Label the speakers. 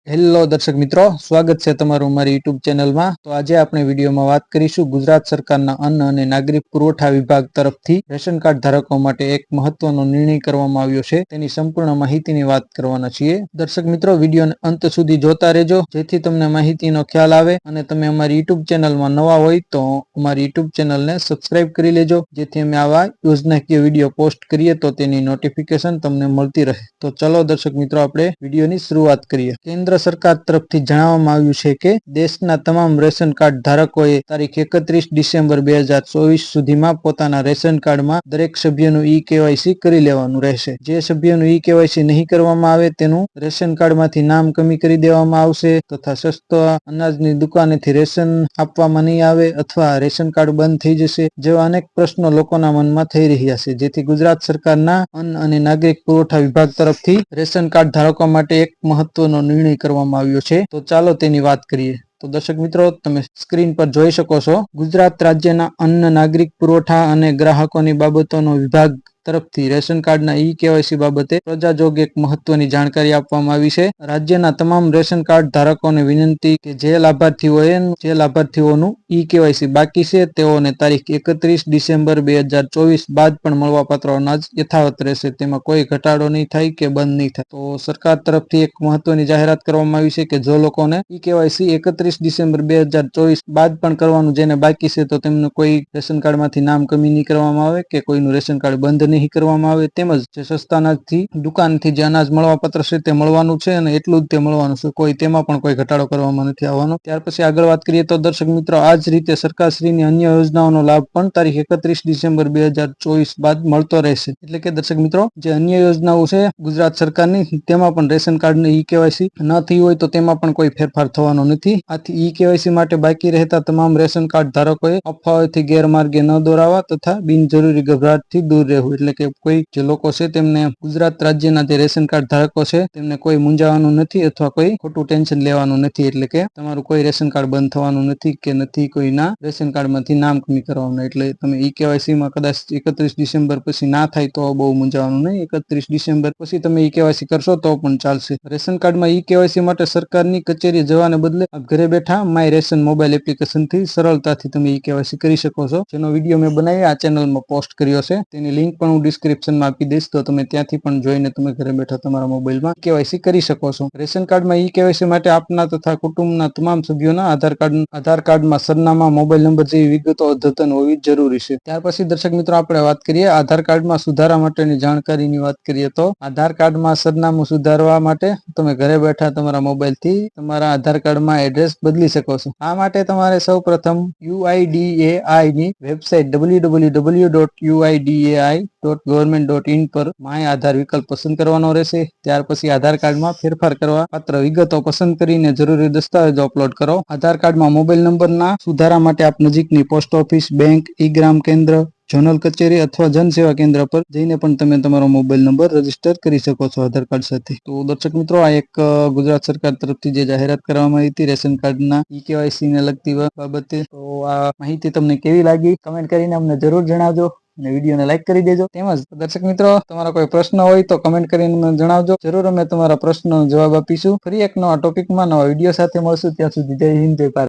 Speaker 1: Hello દર્શક મિત્રો, સ્વાગત છે તમારું અમારી યુટ્યુબ ચેનલમાં। તો આજે આપણે વિડીયોમાં વાત કરીશું ગુજરાત સરકારના અન્ન અને નાગરિક પુરવઠા વિભાગ તરફથી રેશન કાર્ડ ધારકો માટે એક મહત્વનો નિર્ણય કરવામાં આવ્યો છે, તેની સંપૂર્ણ માહિતીની વાત કરવાના છીએ। દર્શક મિત્રો, વિડીયોને અંત સુધી જોતા રહેજો, જેથી તમને માહિતીનો ખ્યાલ આવે અને તમે અમારી યુટ્યુબ ચેનલમાં નવા હોય તો અમારી યુટ્યુબ ચેનલને સબસ્ક્રાઇબ કરી લેજો, જેથી અમે આવા યોજનાકીય વિડીયો પોસ્ટ કરીએ તો તેની નોટિફિકેશન તમને મળતી રહે। તો ચલો દર્શક મિત્રો, આપણે વિડીયોની શરૂઆત કરીએ। કેન્દ્ર સરકાર તરફથી જણાવવામાં આવ્યું છે કે દેશના તમામ રેશન કાર્ડ ધારકોએ તારીખ 31 ડિસેમ્બર 2024 સુધીમાં પોતાના રેશન કાર્ડમાં દરેક સભ્યનું ઈ-કેવાયસી કરી લેવાનું રહેશે। જે સભ્યનું ઈ-કેવાયસી નહીં કરવામાં આવે તેનું રેશન કાર્ડમાંથી નામ કમી કરી દેવામાં આવશે તથા સસ્તા અનાજની દુકાનેથી રેશન આપવામાં નહીં આવે અથવા રેશન કાર્ડ બંધ થઈ જશે જેવા અનેક પ્રશ્નો લોકોના મનમાં થઈ રહ્યા છે, જેથી ગુજરાત સરકારના અન્ન અને નાગરિક પુરવઠા વિભાગ તરફથી રેશન કાર્ડ ધારકો માટે એક મહત્વનો નિર્ણય કરવામાં આવ્યો છે। તો ચાલો તેની વાત કરીએ। તો દર્શક મિત્રો, તમે સ્ક્રીન પર જોઈ શકો છો, ગુજરાત રાજ્યના અન્ન નાગરિક પુરવઠા અને ગ્રાહકોની બાબતોનો વિભાગ તરફથી રેશન કાર્ડના ઈ-કેવાયસી બાબતે પ્રજાજોગ એક મહત્વની જાણકારી આપવામાં આવી છે। રાજ્યના તમામ રેશન કાર્ડ ધારકોને વિનંતી કે જે લાભાર્થીઓનું ઈ-કેવાયસી બાકી છે તેઓને તારીખ 31 ડિસેમ્બર 2024 બાદ પણ મળવાપાત્ર અનાજ યથાવત રહેશે, તેમાં કોઈ ઘટાડો નહીં થાય કે બંધ નહીં થાય। તો સરકાર તરફથી એક મહત્વની જાહેરાત કરવામાં આવી છે કે જો લોકોને ઈ-કેવાયસી 31 ડિસેમ્બર 2024 બાદ પણ કરવાનું જેને બાકી છે તો તેમનું કોઈ રેશન કાર્ડમાંથી નામ કમી નહીં કરવામાં આવે કે કોઈનું રેશન કાર્ડ બંધ નહીં કરવામાં આવે, તેમજ જે સસ્તા અનાજથી દુકાનથી જે અનાજ મળવાપાત્ર છે તે મળવાનું છે અને એટલું જ તે મળવાનું છે, કોઈ તેમાં પણ કોઈ ઘટાડો કરવામાં નથી આવવાનો। ત્યાર પછી આગળ વાત કરીએ તો દર્શક મિત્રો, આ જ રીતે સરકારશ્રીની અન્ય યોજનાઓનો લાભ પણ તારીખ 31 ડિસેમ્બર 2024 બાદ મળતો રહેશે। એટલે કે દર્શક મિત્રો, જે અન્ય યોજનાઓ છે ગુજરાત સરકારની, તેમાં પણ રેશન કાર્ડની ઈ-કેવાયસી ન થઈ હોય તો તેમાં પણ કોઈ ફેરફાર થવાનો નથી। આથી ઈ-કેવાયસી માટે બાકી રહેતા તમામ રેશન કાર્ડ ધારકોએ અફવાઓથી ગેરમાર્ગે ન દોરાવા તથા બિનજરૂરી ગભરાટથી દૂર રહેવું। એટલે કે કોઈ જે લોકો છે તેમને ગુજરાત રાજ્યના જે રેશન કાર્ડ ધારકો છે તેમને કોઈ મૂંઝાવાનું નથી અથવા કોઈ ખોટું ટેન્શન લેવાનું નથી। એટલે કે તમારું કોઈ રેશન કાર્ડ બંધ થવાનું નથી કે નથી કોઈના રેશન કાર્ડમાંથી નામ કમી કરવાનું। એટલે તમે ઈ-કેવાયસી માં કદાચ 31 ડિસેમ્બર પછી ના થાય તો બહુ મૂંઝાવાનું નહીં, 31 ડિસેમ્બર પછી તમે ઈ-કેવાયસી કરશો તો પણ ચાલશે। રેશન કાર્ડમાં ઈ-કેવાયસી માટે સરકારની કચેરીએ જવાને બદલે ઘરે બેઠા માય રેશન મોબાઈલ એપ્લિકેશનથી સરળતાથી તમે ઈ-કેવાયસી કરી શકો છો, જેનો વિડીયો મેં બનાવી આ ચેનલમાં પોસ્ટ કર્યો છે। તેની લિંક પણ હું ડિસ્ક્રિપ્શનમાં આપી દઈશ, તો તમે ત્યાંથી પણ જોઈને તમે ઘરે બેઠા તમારા મોબાઈલમાં કેવાયસી કરી શકો છો। રેશન કાર્ડમાં ઈ-કેવાયસી માટે આપના તથા કુટુંબના તમામ સભ્યોના આધાર કાર્ડમાં સરનામા, મોબાઈલ નંબર જેવી વિગતો અદ્યતન હોવી જરૂરી છે। ત્યાર પછી દર્શક મિત્રો, આપણે વાત કરીએ આધાર કાર્ડમાં સુધારા માટેની જાણકારીની વાત કરીએ તો આધાર કાર્ડમાં સરનામું સુધારવા માટે તમે ઘરે બેઠા તમારા મોબાઈલથી તમારા આધાર કાર્ડમાં એડ્રેસ બદલી શકો છો। આ માટે તમારે સૌ પ્રથમ UIDAI ની વેબસાઇટ www.uidai.government.in પર માય આધાર વિકલ્પ પસંદ કરવાનો રહેશે। ત્યાર પછી આધાર કાર્ડમાં ફેરફાર કરવા પાત્ર વિગતો પસંદ કરીને જરૂરી દસ્તાવેજો અપલોડ કરો। આધાર કાર્ડમાં મોબાઈલ નંબરના સુધારા માટે આપ નજીકની પોસ્ટ ઓફિસ, બેંક, ઈ-ગ્રામ કેન્દ્ર, ઝોનલ કચેરી અથવા જનસેવા કેન્દ્ર પર જઈને પણ તમે તમારો મોબાઈલ નંબર રજીસ્ટર કરી શકો છો આધાર કાર્ડ સાથે। તો દર્શક મિત્રો, આ એક ગુજરાત સરકાર તરફથી જે જાહેરાત કરવામાં આવી હતી રેશન કાર્ડના ઈ-કેવાયસી ને લગતી બાબતે, તો આ માહિતી તમને કેવી લાગી કમેન્ટ કરીને અમને જરૂર જણાવજો અને વિડીયોને લાઈક કરી દેજો। તેમજ દર્શક મિત્રો, તમારા કોઈ પ્રશ્ન હોય તો કમેન્ટ કરીને મને જણાવજો, જરૂર અમે તમારા પ્રશ્નનો જવાબ આપીશું। ફરી એક નવા ટોપિકમાં નવા વિડીયો સાથે મળશું, ત્યાં સુધી જય હિન્દ, જય ભારત।